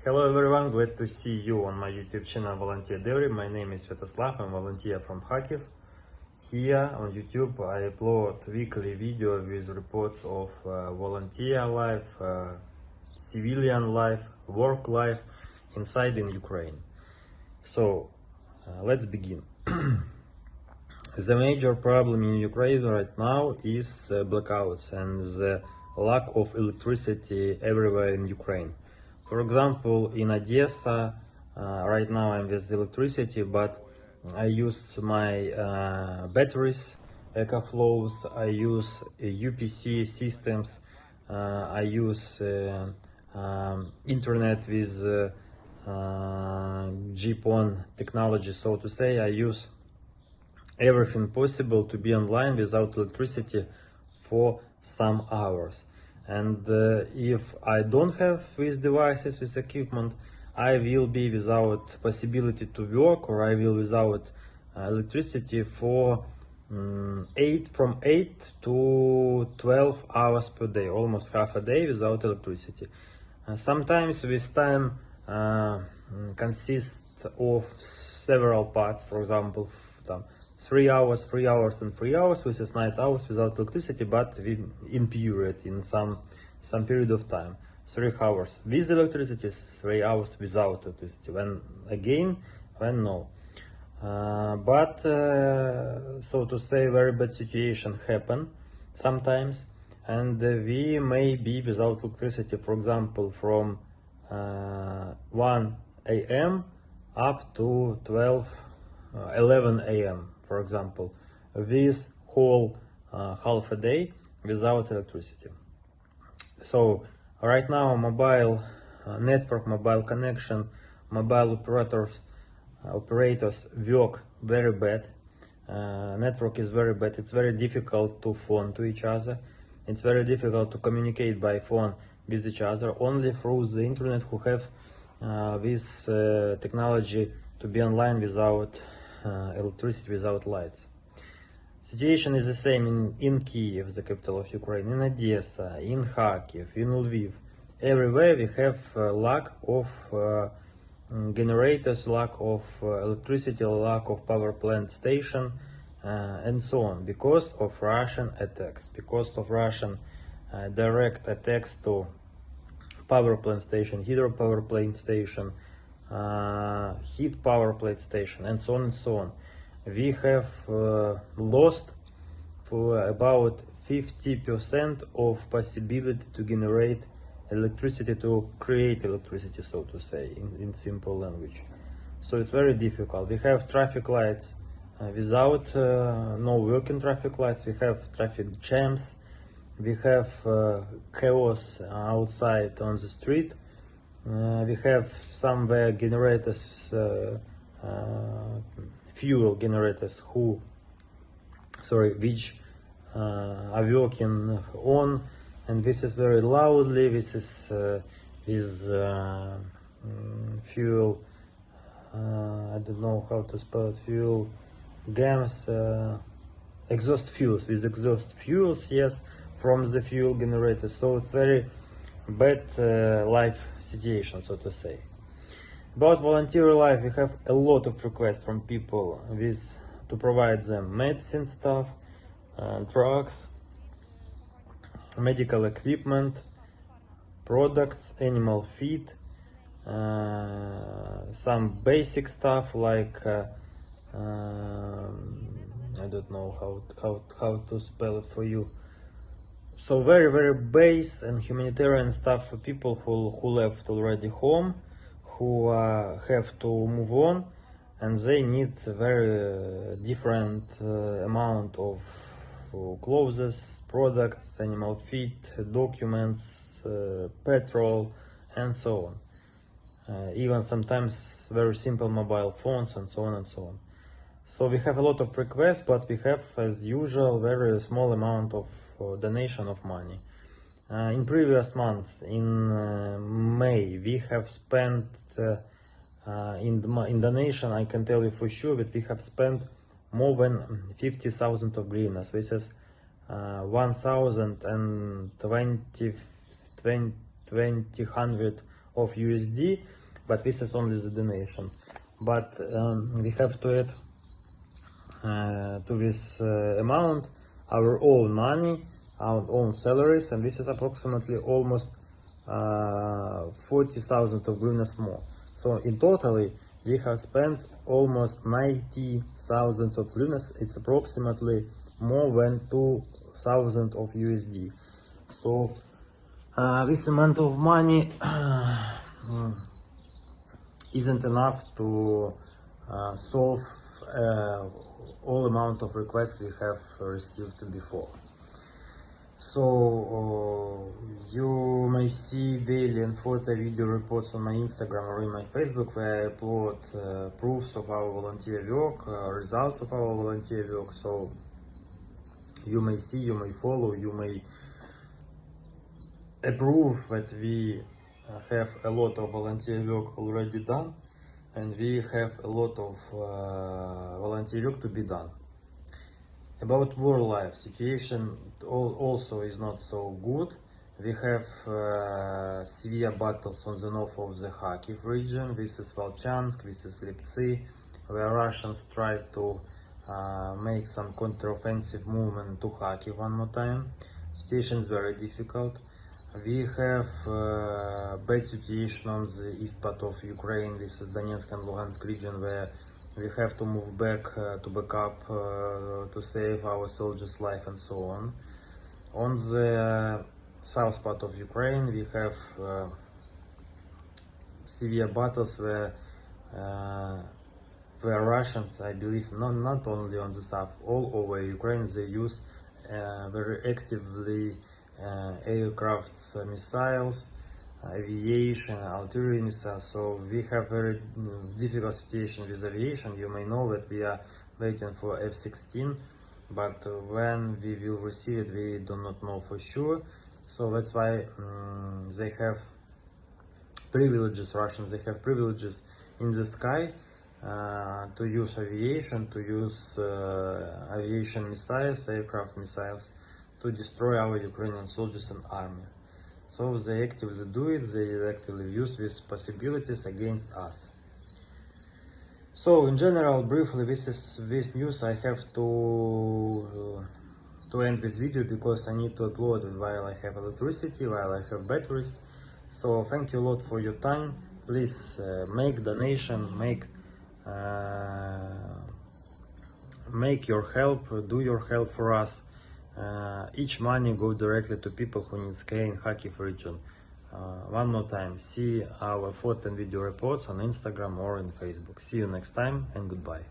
Hello everyone, glad to see you on my YouTube channel Volunteer Diary. My name is Sviatoslav, I'm a volunteer from Kharkiv. Here on YouTube I upload weekly video with reports of volunteer life, civilian life, work life inside in Ukraine. So let's begin. The major problem in Ukraine right now is blackouts and the lack of electricity everywhere in Ukraine. For example, in Odessa, right now I'm with electricity, but I use my batteries, EcoFlows, I use UPC systems, I use internet with GPON technology, so to say. I use everything possible to be online without electricity for some hours. And if I don't have these devices, this equipment, I will be without possibility to work, or I will without electricity for from 8 to 12 hours per day, almost half a day without electricity. Sometimes this time consists of several parts, for example, 3 hours, 3 hours and 3 hours, which is 9 hours without electricity, but in period, in some period of time. 3 hours with electricity, 3 hours without electricity, when no. But so to say, very bad situation happen sometimes, and we may be without electricity, for example, from 1 a.m. up to 11 a.m. for example, this whole half a day without electricity. So right now mobile network, mobile connection, mobile operators work very bad. Network is very bad. It's very difficult to phone to each other. It's very difficult to communicate by phone with each other. Only through the internet who have this technology to be online without electricity, without lights. Situation is the same in Kiev, the capital of Ukraine, in Odessa, in Kharkiv, in Lviv. Everywhere we have lack of generators, lack of electricity, lack of power plant station, and so on, because of Russian attacks, because of Russian direct attacks to power plant station, hydro power plant station, heat power plant station, and so on and so on. We have lost for about 50% of possibility to generate electricity, to create electricity, so to say, in simple language. So it's very difficult. We have traffic lights without no working traffic lights. We have traffic jams. We have chaos outside on the street. We have somewhere generators, fuel generators, which are working on, and this is very loudly. This is fuel. I don't know how to spell it. Fuel gas, exhaust fuels, with exhaust fuels, yes, from the fuel generator. So it's very bad life situation, so to say. About volunteer life, we have a lot of requests from people to provide them medicine stuff, drugs, medical equipment, products, animal feed, some basic stuff like I don't know how to spell it for you. So very base and humanitarian stuff for people who left already home, who have to move on, and they need very different amount of clothes, products, animal feed, documents, petrol, and so on. Even sometimes very simple mobile phones, and so on and so on. So we have a lot of requests, but we have, as usual, very small amount of donation of money. In previous months, in May, we have spent in donation, I can tell you for sure that we have spent more than 50,000 of hryvnias. This is 1,020 of USD, but this is only the donation. But we have to add to this amount our own money, our own salaries, and this is approximately almost 40,000 of hryvnias more. So in totally we have spent almost 90,000 of hryvnias. It's approximately more than 2,000 of USD. So this amount of money isn't enough to solve all amount of requests we have received before. So you may see daily and photo video reports on my Instagram or in my Facebook, where I upload proofs of our volunteer work, results of our volunteer work. So you may see, you may follow, you may approve that we have a lot of volunteer work already done, and we have a lot of volunteer work to be done. About war life situation also is not so good. We have severe battles on the north of the Kharkiv region. This is Volchansk, this is Liptsi, where Russians try to make some counteroffensive movement to Kharkiv one more time. Situation is very difficult. We have bad situation on the east part of Ukraine. This is Donetsk and Luhansk region, where we have to move back to back up to save our soldiers' life and so on. On the south part of Ukraine, we have severe battles where Russians, I believe, not only on the south, all over Ukraine, they use very actively aircrafts, missiles, aviation, artillery missiles. So we have very difficult situation with aviation. You may know that we are waiting for F-16, but when we will receive it, we do not know for sure. So that's why they have privileges, Russians, they have privileges in the sky to use aviation, to use aviation missiles, aircraft missiles, to destroy our Ukrainian soldiers and army. So they actively do it, they actively use these possibilities against us. So in general, briefly, this news. I have to end this video because I need to upload it while I have electricity, while I have batteries. So thank you a lot for your time. Please make donation, make your help, do your help for us. Each money go directly to people who need care in Kharkiv region. One more time, see our photo and video reports on Instagram or in Facebook. See you next time and goodbye.